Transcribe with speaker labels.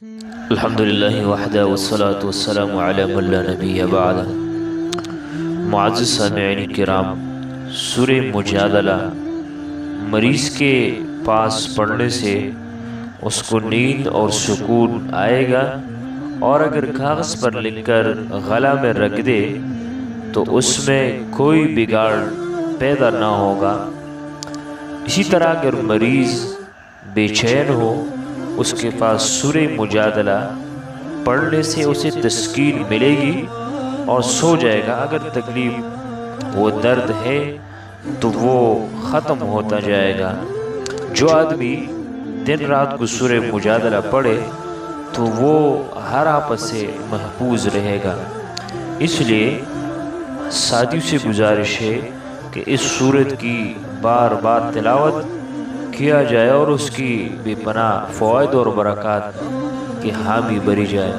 Speaker 1: الحمدللہ وحدہ والصلاة والسلام علی من لا نبی بعدہ۔ معزز سامعین کرام، سورہ مجادلہ مریض کے پاس پڑھنے سے اس کو نیند اور سکون آئے گا، اور اگر کاغذ پر لکھ کر گلا میں رکھ دے تو اس میں کوئی بگاڑ پیدا نہ ہوگا۔ اسی طرح اگر مریض بے چین ہو، اس کے پاس سورہ مجادلہ پڑھنے سے اسے تسکین ملے گی اور سو جائے گا۔ اگر تکلیف وہ درد ہے تو وہ ختم ہوتا جائے گا۔ جو آدمی دن رات کو سورہ مجادلہ پڑھے تو وہ ہر آفت سے محفوظ رہے گا۔ اس لیے ساتھیوں سے گزارش ہے کہ اس سورت کی بار بار تلاوت کیا جائے اور اس کی بے پناہ فوائد اور برکات کی حامی بری جائے۔